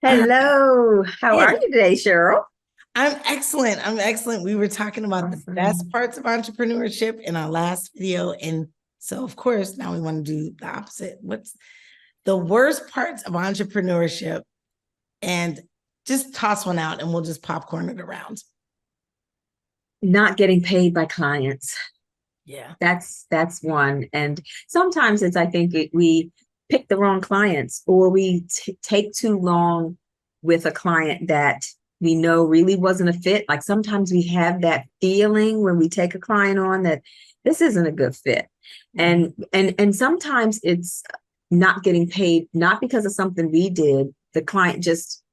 Hello. How are Hey, you today, Cheryl? I'm excellent. I'm excellent. We were talking about the best Awesome. parts of entrepreneurship in our last video. And so, of course, now we want to do the opposite. What's the worst parts of entrepreneurship? And just toss one out and we'll just popcorn it around. Not getting paid by clients. Yeah. That's one. And sometimes it's I think we pick the wrong clients or we take too long with a client that we know really wasn't a fit. Like sometimes we have that feeling when we take a client on that this isn't a good fit. And sometimes it's not getting paid not because of something we did. The client just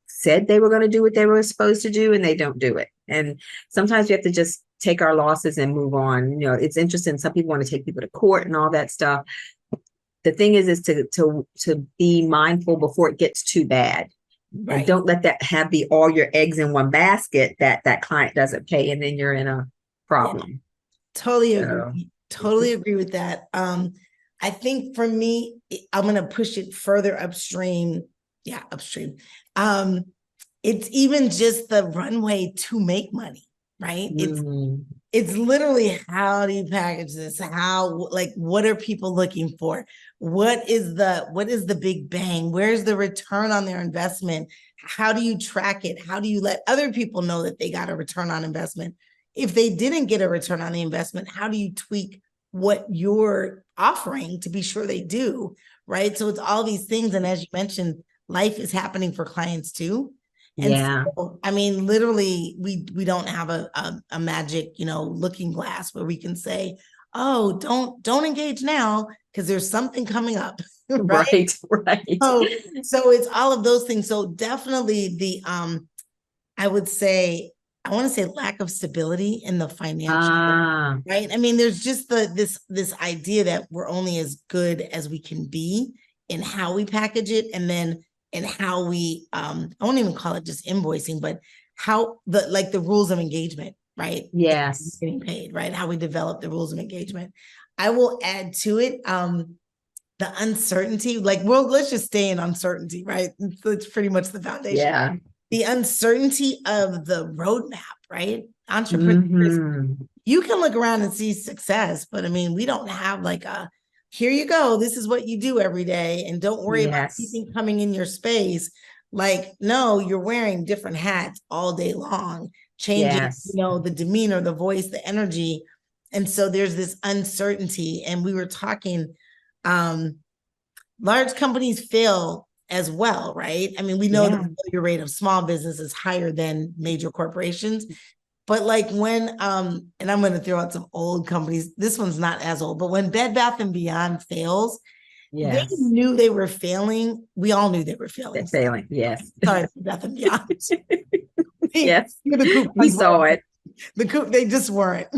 said they were going to do what they were supposed to do and they don't do it. And sometimes we have to just take our losses and move on. You know, it's interesting. Some people want to take people to court and all that stuff. The thing is to be mindful before it gets too bad. And Right. don't let that have be all your eggs in one basket that client doesn't pay and then you're in a Yeah. problem. Totally So agree. Totally agree with that. I think for me, I'm gonna push it further upstream. Yeah, upstream. Um, it's even just the runway to make money, right? mm, It's literally how do you package this? How like what are people looking for? What is the big bang? Where's the return on their investment? How do you track it? How do you let other people know that they got a return on investment? If they didn't get a return on the investment, how do you tweak what you're offering to be sure they do? Right. So it's all these things. And as you mentioned, life is happening for clients too. And yeah. so, I mean, literally, we don't have a magic, looking glass where we can say, "Oh, don't engage now because there's something coming up," right? Right, right. So it's all of those things. So definitely I would say I want to say lack of stability in the financial, Ah, right? I mean, there's just this idea that we're only as good as we can be in how we package it, and then in how we I won't even call it just invoicing, but how the rules of engagement, right? yes. Getting paid, right? How we develop the rules of engagement. I will add to it the uncertainty. Like, well, let's just stay in uncertainty, right? It's pretty much the foundation. Yeah. The uncertainty of the roadmap, right? Entrepreneurs, Mm-hmm. you can look around and see success, but I mean, we don't have like a here you go, this is what you do every day, and don't worry about Yes. anything coming in your space. Like, no, you're wearing different hats all day long, changing, Yes. the demeanor, the voice, the energy. And so there's this uncertainty. And we were talking, um, large companies fail as well, right? I mean, we know the Yeah. failure rate of small business is higher than major corporations, but like when and I'm going to throw out some old companies. This one's not as old, but when Bed Bath and Beyond fails, they Yes. knew they were failing. We all knew they were They're failing. failing. Yes. Sorry, Bed Bath and Beyond. Yes. The We coupons saw weren't. it. The coop they just weren't.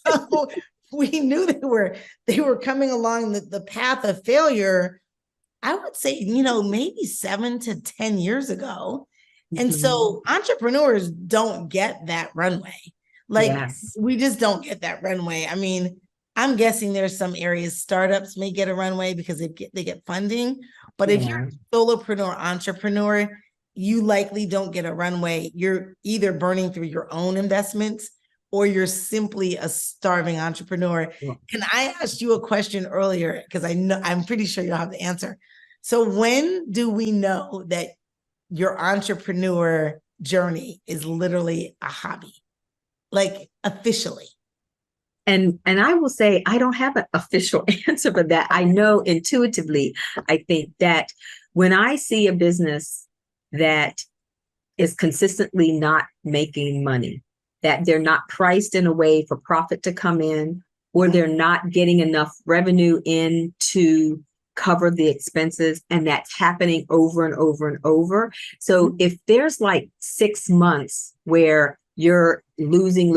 So we knew they were coming along the path of failure. I would say, maybe 7 to 10 years ago. And Mhm. so entrepreneurs don't get that runway. Like, Yes. we just don't get that runway. I mean, I'm guessing there's some areas startups may get a runway because they get funding. But if you're Yeah. a solopreneur entrepreneur, you likely don't get a runway. You're either burning through your own investments or you're simply a starving entrepreneur. Well, And I asked you a question earlier because I'm pretty sure you'll have the answer. So when do we know that your entrepreneur journey is literally a hobby? Like officially. and I will say I don't have an official answer for that. I know intuitively, I think that when I see a business that is consistently not making money, that they're not priced in a way for profit to come in, or they're not getting enough revenue in to cover the expenses, and that's happening over and over and over. So if there's like 6 months where you're losing,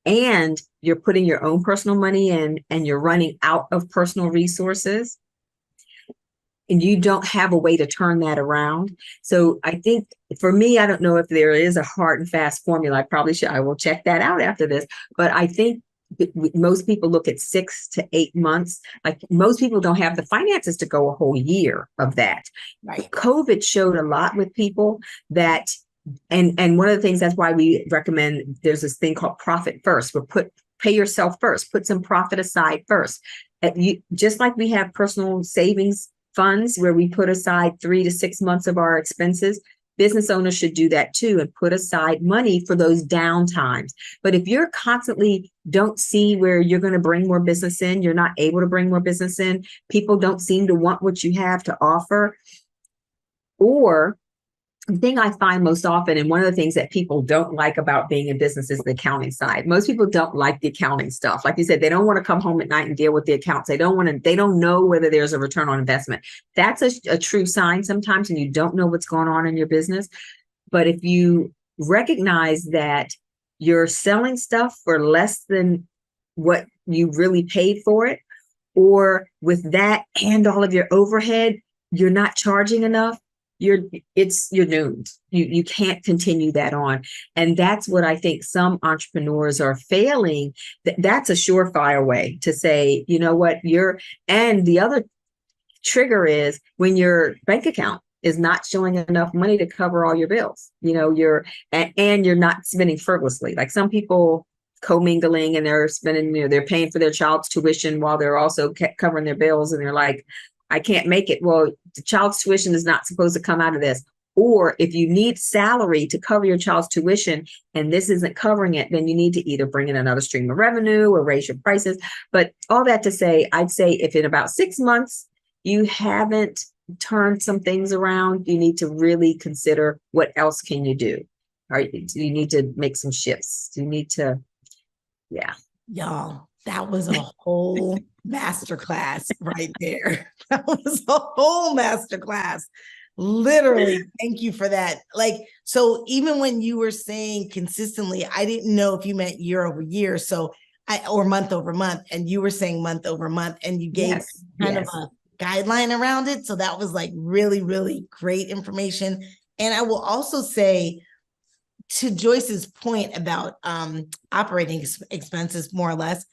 and you're putting your own personal money in and you're running out of personal resources, and you don't have a way to turn that around. So I think for me, I don't know if there is a hard and fast formula. I probably should, I will check that out after this. But I think most people look at 6 to 8 months. Like most people don't have the finances to go a whole year of that. Right. COVID showed a lot with people that, and one of the things, that's why we recommend, there's this thing called profit first, where pay yourself first, put some profit aside first. Just like we have personal savings funds where we put aside 3 to 6 months of our expenses, business owners should do that too, and put aside money for those down times. But if you're constantly don't see where you're going to bring more business in, you're not able to bring more business in, people don't seem to want what you have to offer. Or the thing I find most often, and one of the things that people don't like about being in business, is the accounting side. Most people don't like the accounting stuff. Like you said, they don't want to come home at night and deal with the accounts. They don't know whether there's a return on investment. That's a true sign sometimes, and you don't know what's going on in your business. But if you recognize that you're selling stuff for less than what you really paid for it, or with that and all of your overhead, you're not charging enough, you're doomed. You can't continue that on. And that's what I think some entrepreneurs are failing. That's a surefire way to say, you know what, and the other trigger is when your bank account is not showing enough money to cover all your bills. And you're not spending frivolously. Like some people commingling, and they're spending, they're paying for their child's tuition while they're also covering their bills, and they're like, I can't make it. Well, the child's tuition is not supposed to come out of this. Or if you need salary to cover your child's tuition and this isn't covering it, then you need to either bring in another stream of revenue or raise your prices. But all that to say, I'd say if in about 6 months you haven't turned some things around, you need to really consider what else can you do. Or you need to make some shifts. You need to, yeah. Y'all, that was a whole masterclass right there. That was a whole masterclass. Literally, thank you for that. Like, so even when you were saying consistently, I didn't know if you meant year over year, or month over month, and you were saying month over month, and you gave kind of a guideline around it. So that was like really, really great information. And I will also say, to Joyce's point about operating expenses, more or less,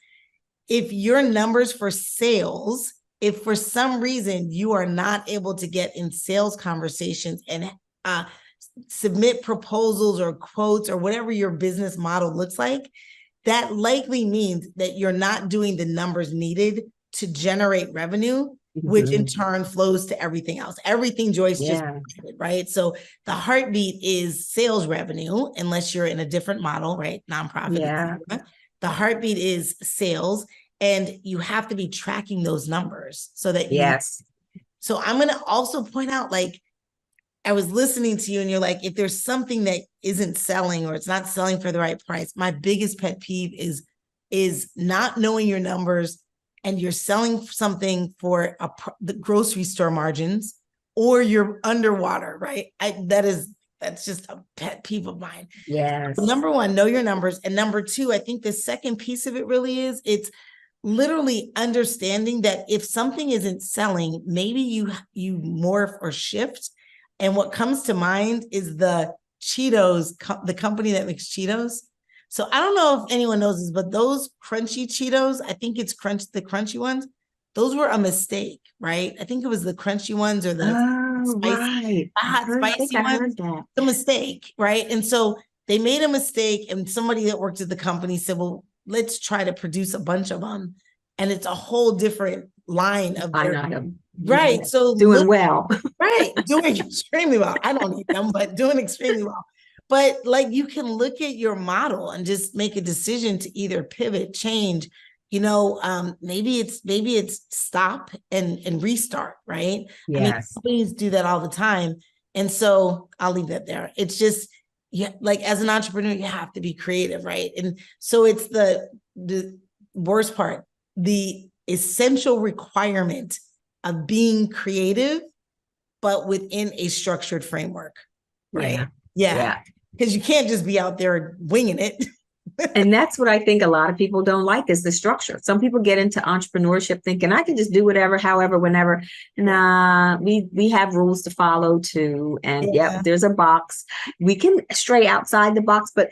if your numbers for sales, if for some reason you are not able to get in sales conversations and submit proposals or quotes or whatever your business model looks like, that likely means that you're not doing the numbers needed to generate revenue, which in turn flows to everything else. Everything Joyce just provided, right? So the heartbeat is sales revenue, unless you're in a different model, right? Nonprofit. The heartbeat is sales, and you have to be tracking those numbers so that So I'm going to also point out, like, I was listening to you and you're like, if there's something that isn't selling or it's not selling for the right price, my biggest pet peeve is not knowing your numbers and you're selling something for the grocery store margins, or you're underwater, right? That's just a pet peeve of mine. Yes. Number one, know your numbers. And number two, I think the second piece of it really it's literally understanding that if something isn't selling, maybe you morph or shift. And what comes to mind is the Cheetos, the company that makes Cheetos. So I don't know if anyone knows this, but those crunchy Cheetos, I think it's the crunchy ones, those were a mistake, right? I think it was the crunchy ones or the spicy ones. The mistake, right? And so they made a mistake, and somebody that worked at the company said, well, let's try to produce a bunch of them. And it's a whole different line of item. Right. So doing well. Right. Doing extremely well. I don't need them, but doing extremely well. But like, you can look at your model and just make a decision to either pivot, change, maybe it's stop and restart, right? Yes. I mean, companies do that all the time. And so I'll leave that there. It's just, like, as an entrepreneur, you have to be creative, right? And so it's the worst part, the essential requirement of being creative, but within a structured framework, right? Yeah. Because you can't just be out there winging it. And that's what I think a lot of people don't like is the structure. Some people get into entrepreneurship thinking I can just do whatever, however, whenever. Nah, we have rules to follow too. And yep, Yeah. there's a box. We can stray outside the box, but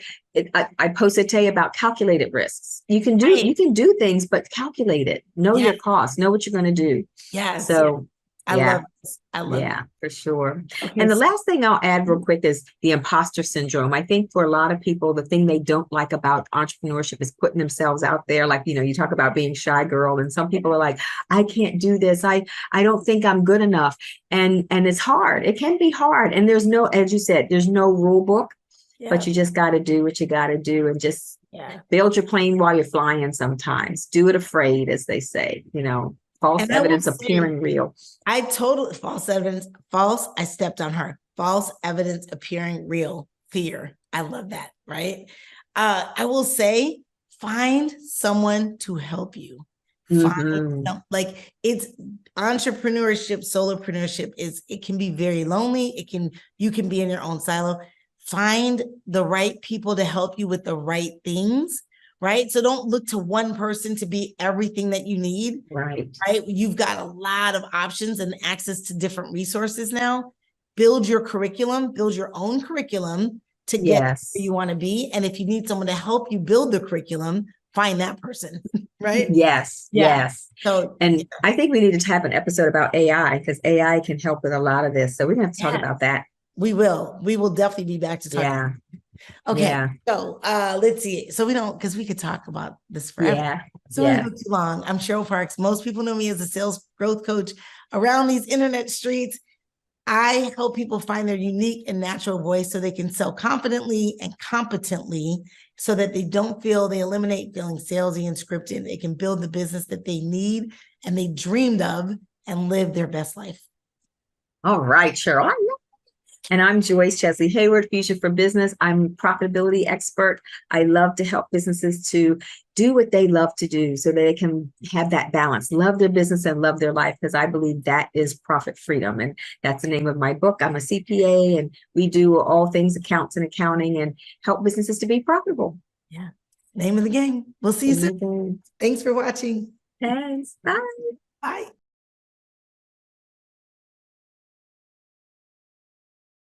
I posted today about calculated risks. Right. You can do things, but calculate it. Know Yeah. your cost. Know what you're going to do. Yes. So I yeah. love this. I love Yeah, for sure. it. Okay. And the last thing I'll add real quick is the imposter syndrome. I think for a lot of people, the thing they don't like about entrepreneurship is putting themselves out there. Like, you talk about being shy girl, and some people are like, I can't do this. I don't think I'm good enough. And it's hard. It can be hard. And there's no, as you said, there's no rule book, but you just got to do what you got to do and just build your plane while you're flying sometimes. Do it afraid, as they say, false evidence appearing real. I totally false evidence, false. I stepped on her. False evidence appearing real. Fear. I love that. Right. I will say, find someone to help you. Like it's entrepreneurship, solopreneurship it can be very lonely. You can be in your own silo. Find the right people to help you with the right things. Right. So don't look to one person to be everything that you need. Right. You've got a lot of options and access to different resources now. Build your curriculum, build your own curriculum to get where you want to be. And if you need someone to help you build the curriculum, find that person. Right. Yes. So, and I think we need to have an episode about AI because AI can help with a lot of this. So we're going to have to talk about that. We will definitely be back to talk. Yeah. Okay. So let's see. So because we could talk about this forever. Yeah. So we go too long. I'm Cheryl Parks. Most people know me as a sales growth coach around these internet streets. I help people find their unique and natural voice so they can sell confidently and competently so that they don't they eliminate feeling salesy and scripted. They can build the business that they need and they dreamed of and live their best life. All right, Cheryl. And I'm Joyce Chesley Hayward, Fusion for Business. I'm a profitability expert. I love to help businesses to do what they love to do so they can have that balance, love their business and love their life, because I believe that is profit freedom. And that's the name of my book. I'm a CPA and we do all things accounts and accounting and help businesses to be profitable. Yeah. Name of the game. We'll see you soon. Thanks for watching. Thanks. Bye. Bye.